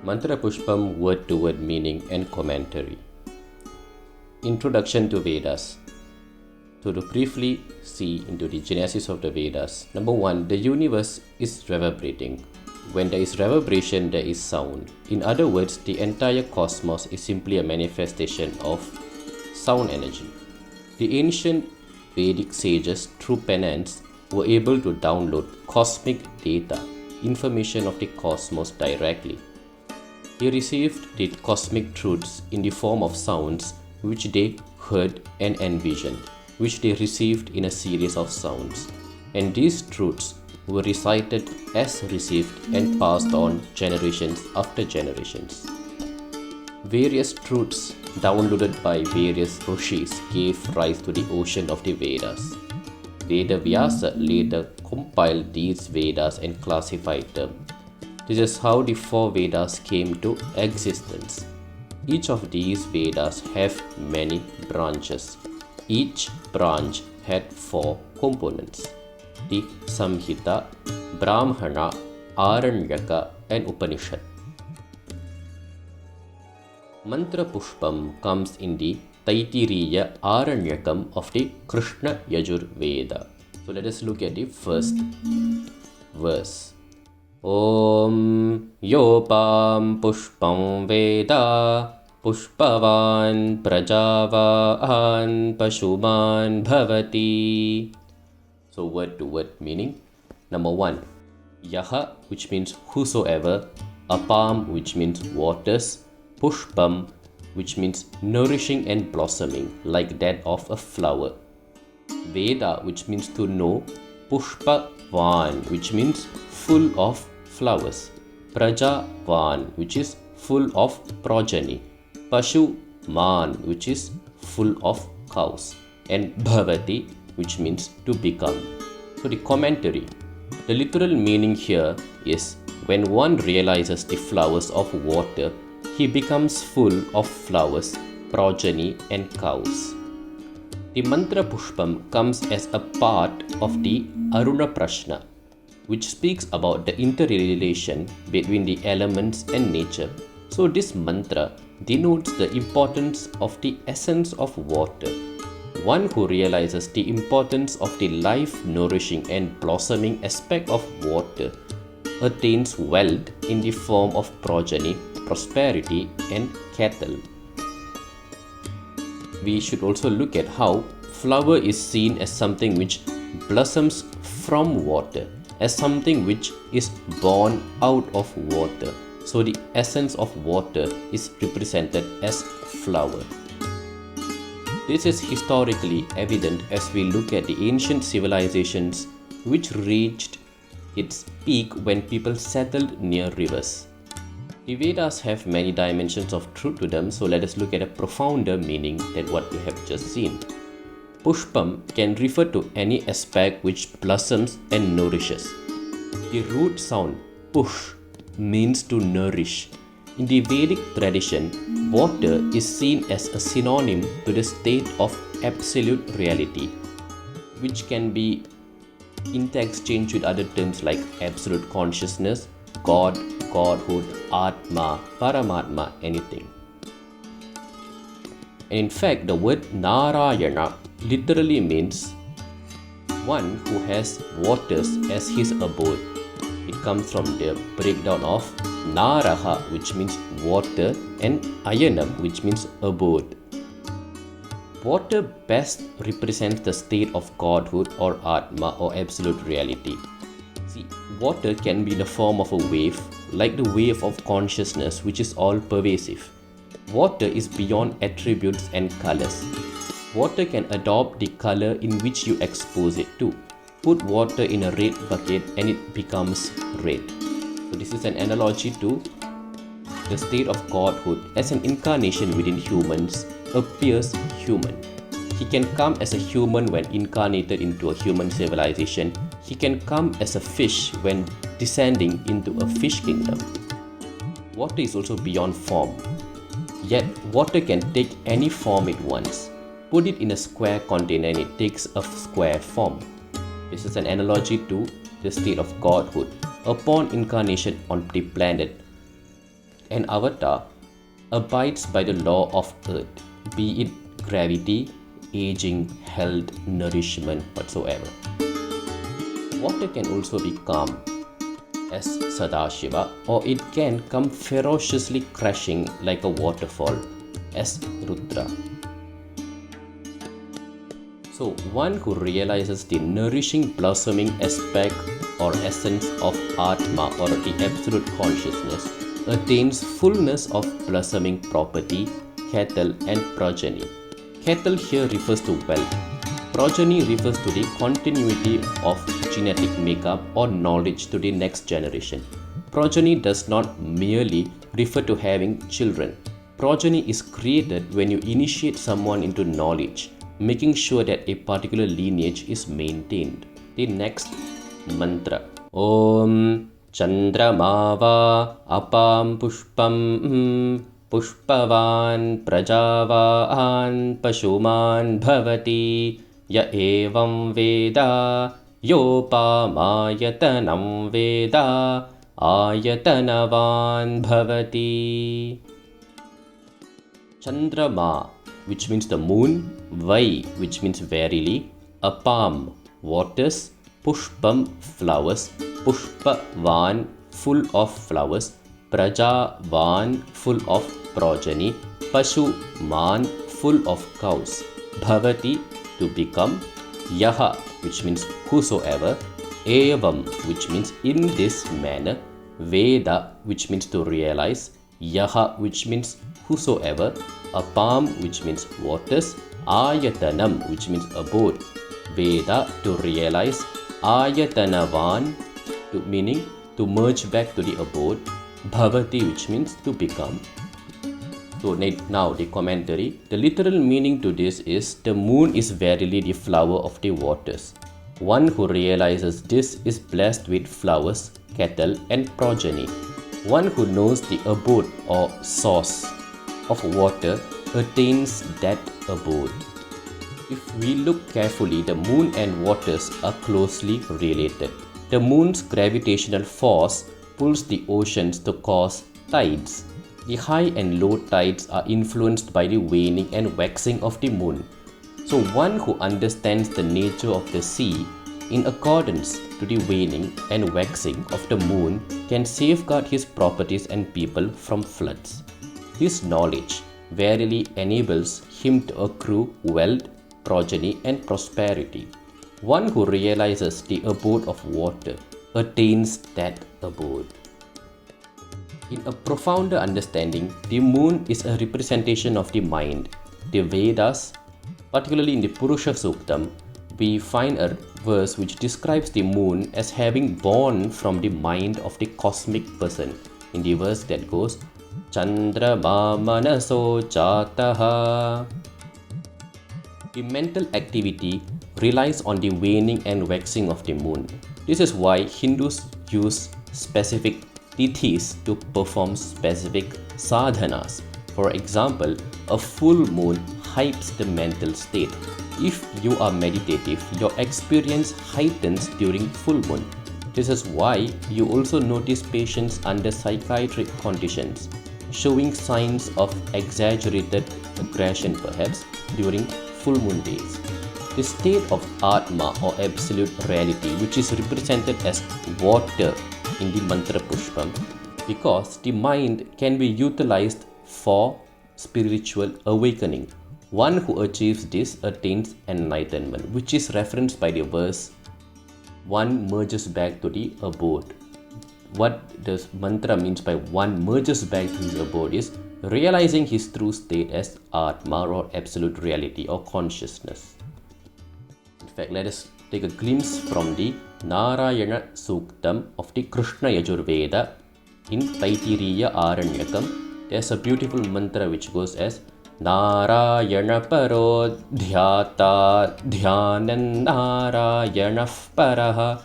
Mantrapushpam word to word meaning and commentary. Introduction to Vedas. To briefly see into the genesis of the Vedas. Number 1, the universe is reverberating. When there is reverberation, there is sound. In other words, the entire cosmos is simply a manifestation of sound energy. The ancient Vedic sages, through penance, were able to download cosmic data, information of the cosmos directly. They received the cosmic truths in the form of sounds which they heard and envisioned, which they received in a series of sounds. And these truths were recited as received and passed on generations after generations. Various truths downloaded by various rishis gave rise to the ocean of the Vedas. Veda Vyasa later compiled these Vedas and classified them. This is how the 4 Vedas came to existence. Each of these Vedas have many branches. Each branch had 4 components: the Samhita, Brahmana, Aranyaka and Upanishad. Mantrapushpam comes in the Taittiriya Aranyakam of the Krishna Yajur Veda. So let us look at the first verse. Om Yopam Pushpam Veda Pushpavan Prajavan Pashuman Bhavati. So word to word meaning. Number 1, Yaha, which means whosoever, Apam, which means waters, Pushpam, which means nourishing and blossoming like that of a flower, Veda, which means to know, Pushpavan, which means full of flowers, Prajavan, which is full of progeny, Pashuman, which is full of cows, and Bhavati, which means to become. So the commentary. The literal meaning here is when one realizes the flowers of water, he becomes full of flowers, progeny and cows. The Mantrapushpam comes as a part of the Aruna Prashna, which speaks about the interrelation between the elements and nature. So this mantra denotes the importance of the essence of water. One who realizes the importance of the life-nourishing and blossoming aspect of water attains wealth in the form of progeny, prosperity and cattle. We should also look at how flower is seen as something which blossoms from water, as something which is born out of water. So the essence of water is represented as flower. This is historically evident as we look at the ancient civilizations which reached its peak when people settled near rivers. The Vedas have many dimensions of truth to them, so let us look at a profounder meaning than what we have just seen. Pushpam can refer to any aspect which blossoms and nourishes. The root sound push means to nourish. In the Vedic tradition, water is seen as a synonym to the state of absolute reality, which can be interchanged with other terms like absolute consciousness, God, Godhood, Atma, Paramatma, anything. And in fact, the word Narayana literally means one who has waters as his abode. It comes from the breakdown of Naraha, which means water, and Ayanam, which means abode. Water best represents the state of Godhood or Atma or absolute reality. See, water can be in the form of a wave, like the wave of consciousness, which is all pervasive. Water is beyond attributes and colors. Water can adopt the color in which you expose it to. Put water in a red bucket and it becomes red. So this is an analogy to the state of Godhood as an incarnation within humans appears human. He can come as a human when incarnated into a human civilization. He can come as a fish when descending into a fish kingdom. Water is also beyond form. Yet water can take any form it wants. Put it in a square container and it takes a square form. This is an analogy to the state of Godhood. Upon incarnation on the planet, an avatar abides by the law of earth, be it gravity, aging, health, nourishment, whatsoever. Water can also be calm as Sadashiva, or it can come ferociously crashing like a waterfall as Rudra. So one who realizes the nourishing blossoming aspect or essence of Atma or the absolute consciousness attains fullness of blossoming property, cattle and progeny. Cattle here refers to wealth. Progeny refers to the continuity of genetic makeup or knowledge to the next generation. Progeny does not merely refer to having children. Progeny is created when you initiate someone into knowledge, making sure that a particular lineage is maintained. The next mantra. Om Chandramava Apam Pushpam Pushpavan Prajavan Pashuman Bhavati Ya evam Veda Yopamayatanam Veda Ayatanavan Bhavati. Chandrama, which means the moon, Vai, which means verily, Apam, waters, Pushpam, flowers, Pushpavan, full of flowers, Prajavan, full of progeny, Pashu, man, full of cows, Bhavati, to become, Yaha, which means whosoever, Evam, which means in this manner, Veda, which means to realize, Yaha, which means whosoever, Apam, which means waters, Ayatanam, which means abode, Veda, to realize, Ayatanavan, meaning to merge back to the abode, Bhavati, which means to become. So now the commentary. The literal meaning to this is, the moon is verily the flower of the waters. One who realizes this is blessed with flowers, cattle and progeny. One who knows the abode or source of water attains that abode. If we look carefully, the moon and waters are closely related. The moon's gravitational force pulls the oceans to cause tides. The high and low tides are influenced by the waning and waxing of the moon. So one who understands the nature of the sea in accordance to the waning and waxing of the moon can safeguard his properties and people from floods. This knowledge verily enables him to accrue wealth, progeny and prosperity. One who realizes the abode of water attains that abode. In a profounder understanding, the moon is a representation of the mind. The Vedas, particularly in the Purusha Suktam, we find a verse which describes the moon as having born from the mind of the cosmic person. In the verse that goes, Chandrama Manaso Chataha. The mental activity relies on the waning and waxing of the moon. This is why Hindus use specific tithis to perform specific sadhanas. For example, a full moon hypes the mental state. If you are meditative, your experience heightens during full moon. This is why you also notice patients under psychiatric conditions showing signs of exaggerated aggression perhaps during full moon days. The state of Atma or absolute reality, which is represented as water in the Mantrapushpam, because the mind can be utilized for spiritual awakening. One who achieves this attains enlightenment, which is referenced by the verse, one merges back to the abode. What this mantra means by one merges back to his abode is realizing his true state as Atma or absolute reality or consciousness. In fact, let us take a glimpse from the Narayana Suktam of the Krishna Yajur Veda in Taittiriya Aranyakam. There's a beautiful mantra which goes as Narayana Paro Dhyata Dhyanan Narayana Paraha,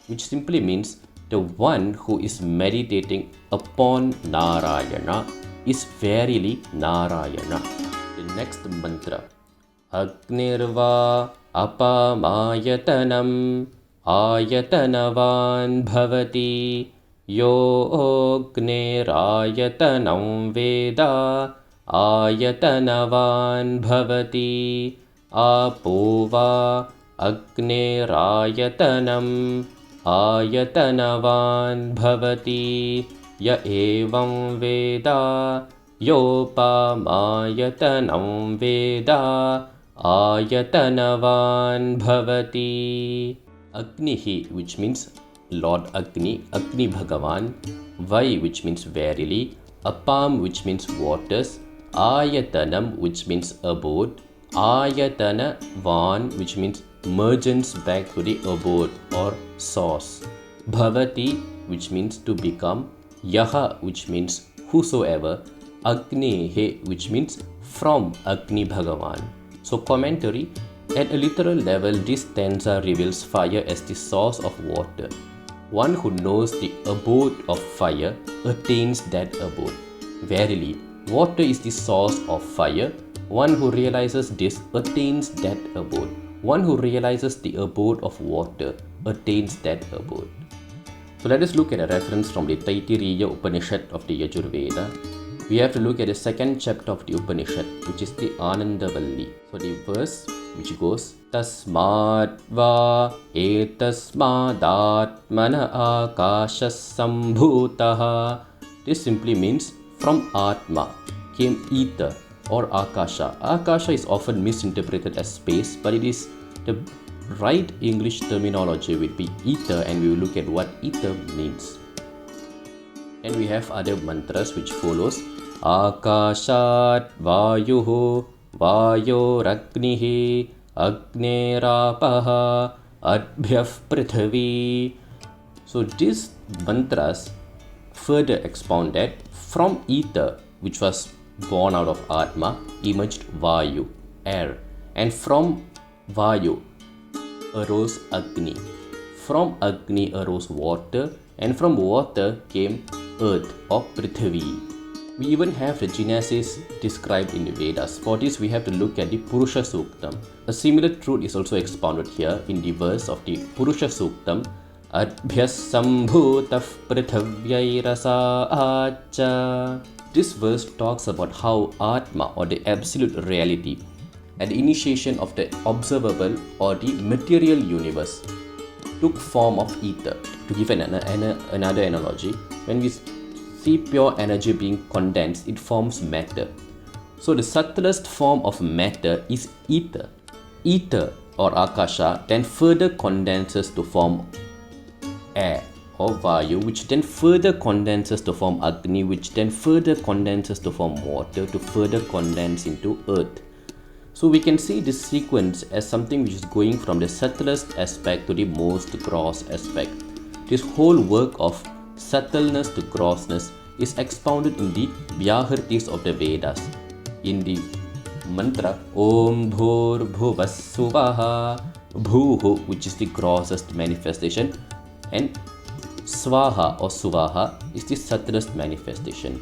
which simply means the one who is meditating upon Narayana is verily Narayana. The next mantra, Agnirva Apamayatanam Ayatanavan Bhavati योऽग्नेरायतनं वेद आयतनवान् भवति आपो वा अग्नेरायतनम् आयतनवान् भवति य एवं वेद योपमायतनं वेद आयतनवान् भवति. Agnihi, which means Lord Agni, Agni Bhagavan. Vai, which means verily. Apam, which means waters. Ayatanam, which means abode. Ayatana Van, which means mergence back to the abode or source. Bhavati, which means to become. Yaha, which means whosoever. Agnihe, which means from Agni Bhagavan. So commentary, at a literal level, this stanza reveals fire as the source of water. One who knows the abode of fire attains that abode. Verily, water is the source of fire. One who realizes this attains that abode. One who realizes the abode of water attains that abode. So let us look at a reference from the Taittiriya Upanishad of the Yajur Veda. We have to look at the second chapter of the Upanishad, which is the Anandavalli. So the verse which goes, Tasmad va etasmadatmana akashas sambhutaha. This simply means from Atma came ether or Akasha. Akasha is often misinterpreted as space, but it is the right English terminology would be ether, and we will look at what ether means. And we have other mantras which follows. Akashat Vayuhu Vayoragnihi Agnerapaha Adbhyaf Prithvi. So these mantras further expound that from ether, which was born out of Atma, emerged Vayu, air, and from Vayu arose Agni. From Agni arose water, and from water came earth or Prithvi. We even have the genesis described in the Vedas. For this, we have to look at the Purusha Suktam. A similar truth is also expounded here in the verse of the Purusha Suktam. Adbhyas sambhutaf prithavyai acha. This verse talks about how Atma, or the absolute reality, at the initiation of the observable or the material universe, took form of ether. To give another analogy, when we see pure energy being condensed, it forms matter. So the subtlest form of matter is ether. Ether or Akasha then further condenses to form air or Vayu, which then further condenses to form Agni, which then further condenses to form water, to further condense into earth. So we can see this sequence as something which is going from the subtlest aspect to the most gross aspect. This whole work of subtleness to grossness is expounded in the Vyahritis of the Vedas. In the mantra Om Bhur Bhuvassuvaha, Bhuhu, which is the grossest manifestation, and Swaha or Suvaha is the subtlest manifestation.